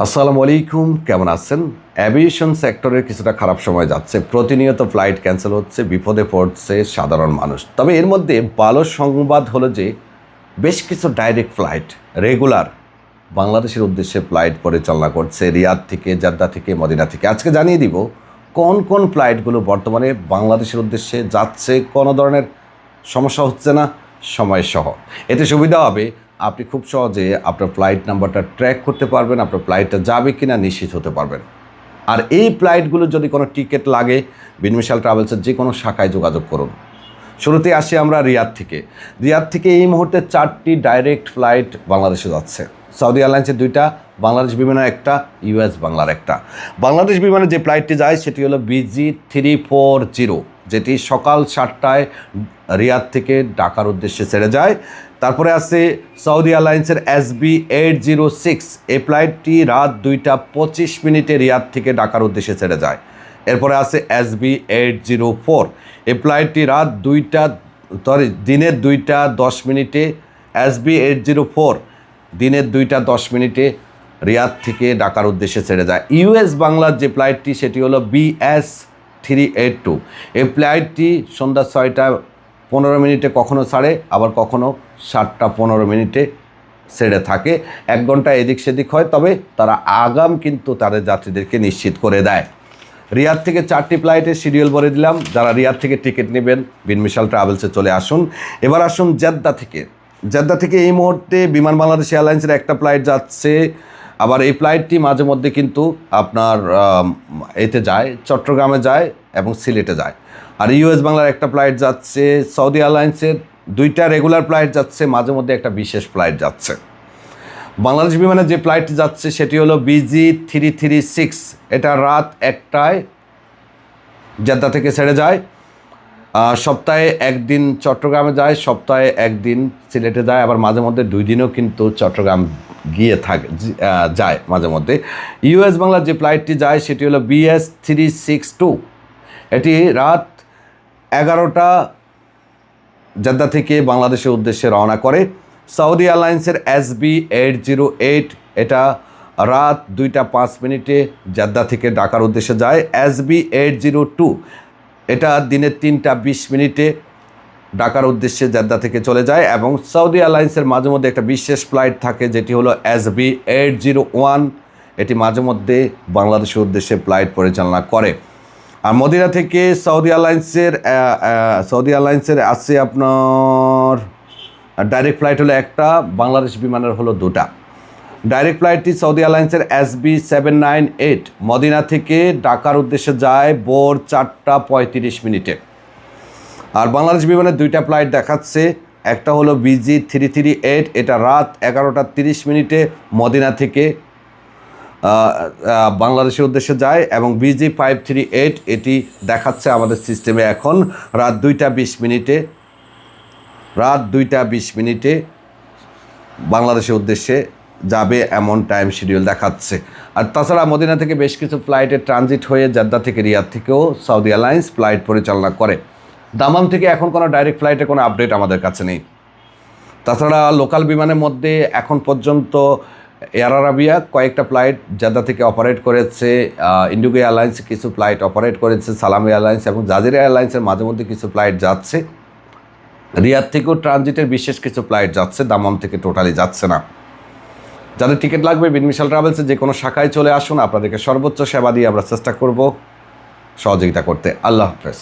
আসসালামু আলাইকুম, কেমন আছেন? অ্যাভিয়েশন সেক্টরের কিছুটা খারাপ সময় যাচ্ছে। প্রতিনিয়ত ফ্লাইট ক্যান্সেল হচ্ছে, বিপদে পড়ছে সাধারণ মানুষ। তবে এর মধ্যে ভালো সংবাদ হলো যে বেশ কিছু ডাইরেক্ট ফ্লাইট রেগুলার বাংলাদেশের উদ্দেশ্যে ফ্লাইট পরিচালনা করছে রিয়াদ থেকে, জেদ্দা থেকে, মদিনা থেকে। আজকে জানিয়ে দিব কোন কোন ফ্লাইটগুলো বর্তমানে বাংলাদেশের উদ্দেশ্যে যাচ্ছে, কোনো ধরনের সমস্যা হচ্ছে না, সময়সহ। এতে সুবিধা হবে, আপনি খুব সহজে আপনার ফ্লাইট নাম্বারটা ট্র্যাক করতে পারবেন, আপনার ফ্লাইটটা যাবে কি না নিশ্চিত হতে পারবেন। আর এই ফ্লাইটগুলো যদি কোনো টিকিট লাগে, বিনমিশাল ট্রাভেলসের যে কোনো শাখায় যোগাযোগ করুন। শুরুতে আসি আমরা রিয়াদ থেকে। রিয়াদ থেকে এই মুহূর্তে 4টি ডাইরেক্ট ফ্লাইট বাংলাদেশে যাচ্ছে। সৌদি এয়ারলাইন্সের 2টা, বাংলাদেশ বিমানের একটা, ইউএস বাংলার একটা। বাংলাদেশ বিমানে যে ফ্লাইটটি যায় সেটি হলো BG340, যেটি সকাল 7টায় রিয়াদ থেকে ঢাকার উদ্দেশ্যে ছেড়ে যায়। তারপরে আছে সৌদি এয়ারলাইন্সের SB806, এই ফ্লাইটটি রাত 2টা 25 রিয়াদ থেকে ঢাকার উদ্দেশ্যে ছেড়ে যায়। এরপরে আছে SB804, এই ফ্লাইটটি রাত দিনের 2টা 10 SB804 দিনের 2টা 10 রিয়াদ থেকে ঢাকার উদ্দেশ্যে ছেড়ে যায়। ইউএস বাংলার যে ফ্লাইটটি সেটি হলো BS382, এই ফ্লাইটটি সন্ধ্যা 6টা 15 কখনো ছাড়ে, আবার কখনো 7টা 15 ছেড়ে থাকে। 1 ঘন্টা এদিক সেদিক হয়, তবে তারা আগাম কিন্তু তাদের যাত্রীদেরকে নিশ্চিত করে দেয়। রিয়াদ থেকে 4টি ফ্লাইটের শিডিউল বলে দিলাম। যারা রিয়াদ থেকে টিকিট নেবেন বিনমিশাল ট্রাভেলসে চলে আসুন। এবার আসুন জেদ্দা থেকে। জেদ্দা থেকে এই মুহূর্তে বিমান বাংলাদেশ এয়ারলাইন্সের একটা ফ্লাইট যাচ্ছে। আবার এই ফ্লাইটটি মাঝে মধ্যে কিন্তু আপনার এতে যায়, চট্টগ্রামে যায় এবং সিলেটে যায়। আর ইউএস বাংলার একটা ফ্লাইট যাচ্ছে। সৌদি এয়ারলাইন্সের 2টা রেগুলার ফ্লাইট যাচ্ছে, মাঝে মধ্যে একটা বিশেষ ফ্লাইট যাচ্ছে। বাংলাদেশ বিমানের যে ফ্লাইটটি যাচ্ছে সেটি হলো BG336, এটা রাত 1টায় জেদ্দা থেকে ছেড়ে যায়। সপ্তাহে 1 দিন চট্টগ্রামে যায়, সপ্তাহে 1 দিন সিলেটে যায়, আবার মাঝে মধ্যে 2 দিনও কিন্তু চট্টগ্রাম গিয়ে যায় মাঝে মধ্যে। ইউএস বাংলার যে ফ্লাইটটি যায় সেটি হলো BS362, এটি রাত 11টা জেদ্দা থেকে বাংলাদেশের উদ্দেশ্যে রওনা করে। সৌদি এয়ারলাইন্সের SB808, এটা রাত 2টা 5 জেদ্দা থেকে ঢাকার উদ্দেশ্যে যায়। SB802, এটা দিনের 3টা 20 ঢাকার উদ্দেশ্যে জেদ্দা থেকে চলে যায়। এবং সৌদি এয়ারলাইন্সের মাঝে মধ্যে একটা বিশেষ ফ্লাইট থাকে যেটি হলো SB801, এটি মাঝে মধ্যে বাংলাদেশের উদ্দেশ্যে ফ্লাইট পরিচালনা করে। আর মদিনা থেকে সৌদি এয়ারলাইন্সের আছে আপনার ডাইরেক্ট ফ্লাইট হলো একটা, বাংলাদেশ বিমানের হলো 2টা। ডাইরেক্ট ফ্লাইটটি সৌদি এয়ারলাইন্সের SB798, মদিনা থেকে ঢাকার উদ্দেশ্যে যায় ভোর 4টা 35। আর বাংলাদেশ বিমানের 2টা ফ্লাইট দেখাচ্ছে, একটা হলো BG338, এটা রাত 11টা 30 মদিনা থেকে বাংলাদেশের উদ্দেশ্যে যায়। এবং BG538, এটি দেখাচ্ছে আমাদের সিস্টেমে এখন রাত 2টা 20 বাংলাদেশের উদ্দেশ্যে যাবে এমন টাইম শিডিউল দেখাচ্ছে। আর তাছাড়া মদিনা থেকে বেশ কিছু ফ্লাইটের ট্রানজিট হয়ে জেদ্দা থেকে রিয়াদ থেকেও সৌদি এয়ারলাইন্স ফ্লাইট পরিচালনা করে। দামাম থেকে এখন কোনো ডাইরেক্ট ফ্লাইটের কোনো আপডেট আমাদের কাছে নেই। তাছাড়া লোকাল বিমানের মধ্যে এখন পর্যন্ত এয়ার আরাবিয়া কয়েকটা ফ্লাইট জেদ্দা থেকে অপারেট করেছে, ইন্ডিগো এয়ারলাইন্স কিছু ফ্লাইট অপারেট করেছে, সালাম এয়ারলাইন্স এবং জাজিরা এয়ারলাইন্সের মাঝে মধ্যে কিছু ফ্লাইট যাচ্ছে। রিয়াদ থেকেও ট্রানজিটের বিশেষ কিছু ফ্লাইট যাচ্ছে, দামাম থেকে টোটালি যাচ্ছে না। যাদের টিকিট লাগবে বিনমিশাল ট্রাভেলসে যে কোনো শাখায় চলে আসুন, আপনাদেরকে সর্বোচ্চ সেবা দিয়ে আমরা চেষ্টা করব সহযোগিতা করতে। আল্লাহ হাফেজ।